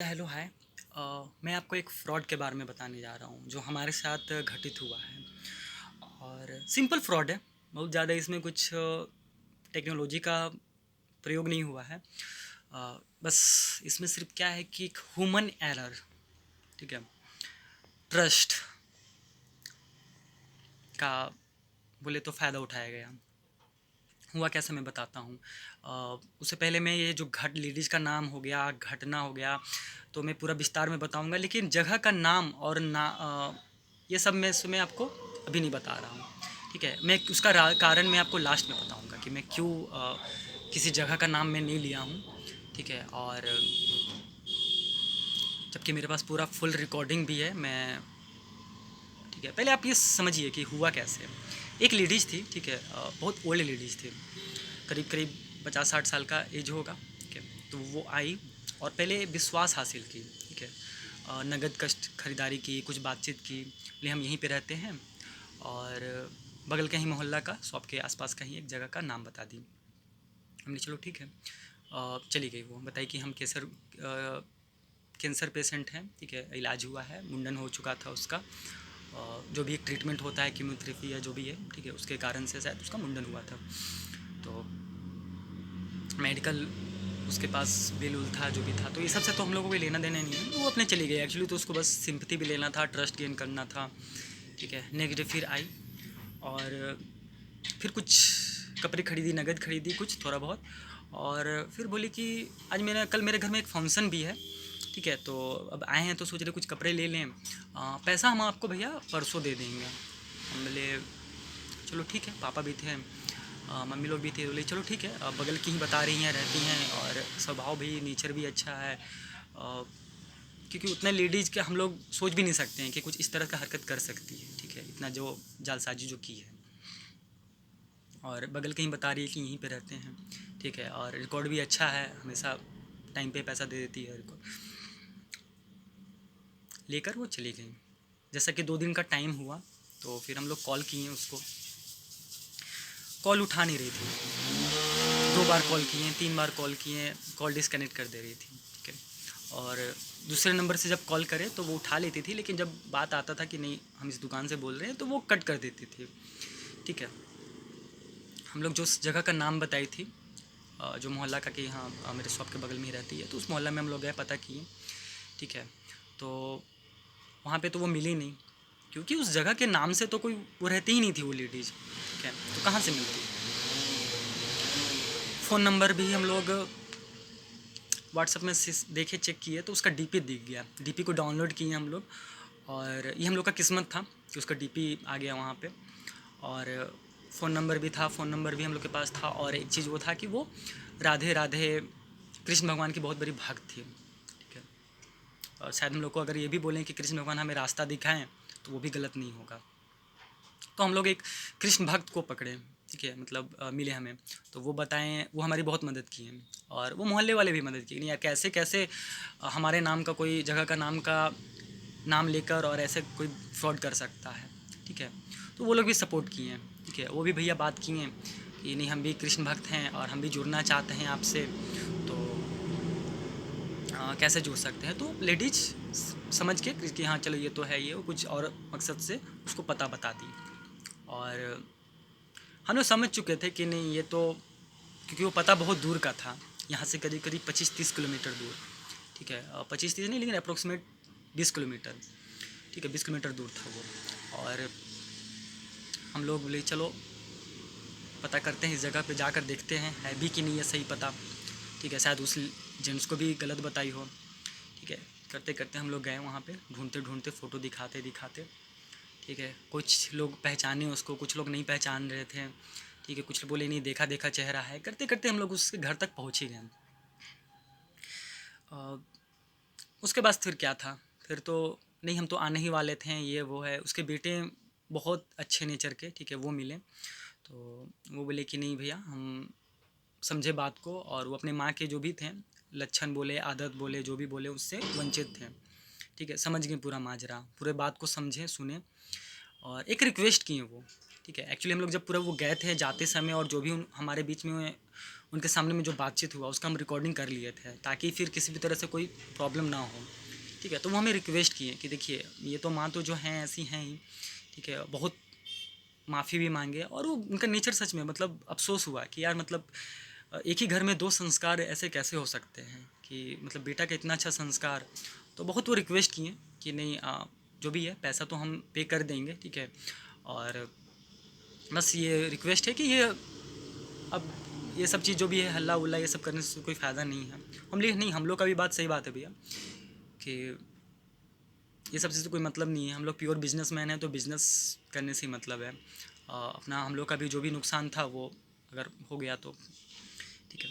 Hello hi. मैं आपको एक फ्रॉड के बारे में बताने जा रहा हूँ जो हमारे साथ घटित हुआ है। और सिंपल फ्रॉड है, बहुत ज़्यादा इसमें कुछ टेक्नोलॉजी का प्रयोग नहीं हुआ है। बस इसमें सिर्फ क्या है कि एक ह्यूमन एरर, ठीक है, ट्रस्ट का बोले तो फ़ायदा उठाया गया। हुआ कैसे मैं बताता हूँ। उससे पहले मैं ये जो लेडीज़ का नाम हो गया, घटना हो गया, तो मैं पूरा विस्तार में बताऊँगा, लेकिन जगह का नाम और ये सब मैं इसमें आपको अभी नहीं बता रहा हूँ। ठीक है, मैं उसका कारण मैं आपको लास्ट में बताऊँगा कि मैं क्यों किसी जगह का नाम मैं नहीं लिया हूँ। ठीक है, और जबकि मेरे पास पूरा फुल रिकॉर्डिंग भी है। मैं ठीक है, पहले आप ये समझिए कि हुआ कैसे। एक लेडीज़ थी, ठीक है, बहुत ओल्ड लेडीज़ थी, करीब करीब 50-60 साल का एज होगा। ठीक है, तो वो आई और पहले विश्वास हासिल की। ठीक है, नगद कष्ट खरीदारी की, कुछ बातचीत की, बोले हम यहीं पे रहते हैं, और बगल का ही मोहल्ला का, शॉप के आसपास का ही एक जगह का नाम बता दी। हमने चलो ठीक है। चली गई। वो बताई कि हम कैंसर पेशेंट हैं। ठीक है, इलाज हुआ है, मुंडन हो चुका था उसका, जो भी एक ट्रीटमेंट होता है, कीमोथेरेपी या जो भी है, ठीक है, उसके कारण से शायद उसका मुंडन हुआ था। तो मेडिकल उसके पास बिल उल था, जो भी था, तो ये सब से तो हम लोगों को कोई लेना देना नहीं है। वो अपने चली गई। एक्चुअली तो उसको बस सिंपैथी भी लेना था, ट्रस्ट गेन करना था। ठीक है, नेक्स्ट डे फिर आई और फिर कुछ कपड़े खरीदी, नगद खरीदी कुछ थोड़ा बहुत, और फिर बोली कि आज कल मेरे घर में एक फंक्शन भी है। ठीक है, तो अब आए हैं तो सोच रहे कुछ कपड़े ले लें, पैसा हम आपको भैया परसों दे देंगे। हम बोले चलो ठीक है। पापा भी थे, मम्मी लोग भी थे, बोले चलो ठीक है। बगल की ही बता रही हैं, रहती हैं, और स्वभाव भी, नेचर भी अच्छा है। क्योंकि उतने लेडीज़ के हम लोग सोच भी नहीं सकते हैं कि कुछ इस तरह का हरकत कर सकती है। ठीक है, इतना जो जालसाजी जो की है, और बगल कहीं बता रही है कि यहीं पे रहते हैं। ठीक है, और रिकॉर्ड भी अच्छा है, हमेशा टाइम पे पैसा दे देती है रिकॉर्ड। लेकर वो चली गई। जैसा कि 2 दिन का टाइम हुआ, तो फिर हम लोग कॉल किए उसको, कॉल उठा नहीं रही थी। 2 बार कॉल किए, 3 बार कॉल किए, कॉल डिस्कनेक्ट कर दे रही थी। ठीक है, और दूसरे नंबर से जब कॉल करे तो वो उठा लेती थी, लेकिन जब बात आता था कि नहीं हम इस दुकान से बोल रहे हैं, तो वो कट कर देती थी। ठीक है, हम लोग जो उस जगह का नाम बताई थी, जो मोहल्ला का, कि हाँ मेरे शॉप के बगल में ही रहती है, तो उस मोहल्ला में हम लोग गए, पता किए। ठीक है, तो वहाँ पे तो वो मिली नहीं, क्योंकि उस जगह के नाम से तो कोई वो रहती ही नहीं थी वो लेडीज़। ठीक है, तो कहाँ से मिलती। फ़ोन नंबर भी हम लोग व्हाट्सअप में देखे, चेक किए, तो उसका डीपी दिख गया। डीपी को डाउनलोड किए हम लोग, और ये हम लोग का किस्मत था कि उसका डीपी आ गया वहाँ पे। और फ़ोन नंबर भी था, फ़ोन नंबर भी हम लोग के पास था। और एक चीज़ वो था कि वो राधे राधे कृष्ण भगवान की बहुत बड़ी भक्त थी। ठीक है, और शायद हम लोग को अगर ये भी बोलें कि कृष्ण भगवान हमें रास्ता दिखाएं, तो वो भी गलत नहीं होगा। तो हम लोग एक कृष्ण भक्त को पकड़े। ठीक है, मतलब मिले हमें, तो वो बताएं, वो हमारी बहुत मदद किए। और वो मोहल्ले वाले भी मदद की, नहीं यार कैसे कैसे हमारे नाम का, कोई जगह का नाम लेकर और ऐसे कोई फ्रॉड कर सकता है। ठीक है, तो वो लोग भी सपोर्ट किए हैं। ठीक है, वो भी भैया बात किए कि नहीं हम भी कृष्ण भक्त हैं और हम भी जुड़ना चाहते हैं आपसे, तो कैसे जुड़ सकते हैं। तो लेडीज समझ के कि हाँ चलो ये तो है, ये कुछ और मकसद से उसको पता बता दी। और हम लोग समझ चुके थे कि नहीं ये तो, क्योंकि वो पता बहुत दूर का था, यहाँ से करीब करीब 25-30 किलोमीटर दूर। ठीक है, 25-30 नहीं, लेकिन अप्रोक्सीमेट 20 किलोमीटर। ठीक है, 20 किलोमीटर दूर था वो। और हम लोग बोले चलो पता करते हैं, इस जगह पे जाकर देखते हैं है भी कि नहीं है सही पता। ठीक है, शायद उस जेंट्स को भी गलत बताई हो। ठीक है, करते करते हम लोग गए वहाँ पे, ढूंढते ढूंढते, फ़ोटो दिखाते दिखाते। ठीक है, कुछ लोग पहचाने उसको, कुछ लोग नहीं पहचान रहे थे। ठीक है, कुछ बोले नहीं देखा देखा चेहरा है। करते करते हम लोग उसके घर तक पहुँच ही गए। उसके बाद फिर क्या था, फिर तो नहीं हम तो आने ही वाले थे, ये वो है। उसके बेटे बहुत अच्छे नेचर के, ठीक है, वो मिले, तो वो बोले कि नहीं भैया हम समझे बात को, और वो अपने माँ के जो भी थे लक्षण बोले, आदत बोले, जो भी बोले, उससे वंचित थे। ठीक है, समझ गए पूरा माजरा, पूरे बात को समझे, सुने, और एक रिक्वेस्ट किए वो। ठीक है। एक्चुअली हम लोग जब पूरा वो गए थे जाते समय, और जो भी हमारे बीच में उनके सामने में जो बातचीत हुआ उसका हम रिकॉर्डिंग कर लिए थे, ताकि फिर किसी भी तरह से कोई प्रॉब्लम ना हो, ठीक है। तो वो हमें रिक्वेस्ट किए कि देखिए ये तो माँ तो जो हैं ऐसी हैं ही, ठीक है। बहुत माफ़ी भी मांगे, और वो उनका नेचर सच में मतलब अफसोस हुआ कि यार मतलब एक ही घर में दो संस्कार ऐसे कैसे हो सकते हैं, कि मतलब बेटा का इतना अच्छा संस्कार। तो बहुत वो रिक्वेस्ट किए कि नहीं जो भी है पैसा तो हम पे कर देंगे, ठीक है। और बस ये रिक्वेस्ट है कि ये अब ये सब चीज़ जो भी है हल्ला उल्ला ये सब करने से कोई फ़ायदा नहीं है। हम लिए नहीं, हम लोग का भी बात सही बात है भैया, कि ये सब चीज़ से कोई मतलब नहीं है। हम लोग प्योर बिजनेसमैन हैं, तो बिज़नेस करने से ही मतलब है। अपना हम लोग का भी जो भी नुकसान था वो अगर हो गया तो ठीक है।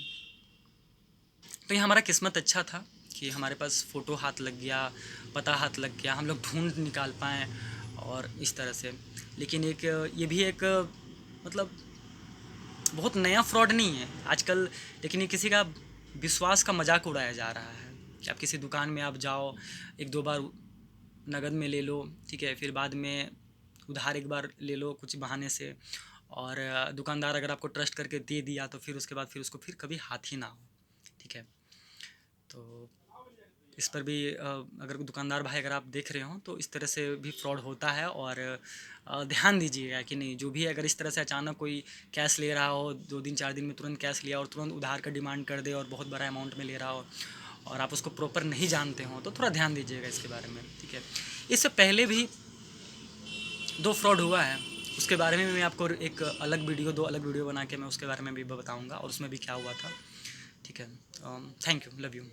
तो ये हमारा किस्मत अच्छा था कि हमारे पास फ़ोटो हाथ लग गया, पता हाथ लग गया, हम लोग ढूंढ निकाल पाएँ और इस तरह से। लेकिन एक ये भी एक मतलब बहुत नया फ्रॉड नहीं है आजकल, लेकिन ये किसी का विश्वास का मजाक उड़ाया जा रहा है कि आप किसी दुकान में आप जाओ, एक दो बार नगद में ले लो, ठीक है, फिर बाद में उधार एक बार ले लो कुछ बहाने से, और दुकानदार अगर आपको ट्रस्ट करके दे दिया तो फिर उसके बाद फिर उसको फिर कभी हाथ ही ना हो, ठीक है। तो इस पर भी अगर दुकानदार भाई अगर आप देख रहे हो तो इस तरह से भी फ्रॉड होता है, और ध्यान दीजिएगा कि नहीं जो भी है, अगर इस तरह से अचानक कोई कैश ले रहा हो, 2 दिन 4 दिन में तुरंत कैश लिया और तुरंत उधार का डिमांड कर दे और बहुत बड़ा अमाउंट में ले रहा हो, और आप उसको प्रॉपर नहीं जानते हो, तो थोड़ा ध्यान दीजिएगा इसके बारे में, ठीक है। इससे पहले भी 2 फ्रॉड हुआ है, उसके बारे में मैं आपको एक अलग वीडियो 2 अलग वीडियो बना के मैं उसके बारे में भी बताऊँगा और उसमें भी क्या हुआ था, ठीक है। Thank you, love you.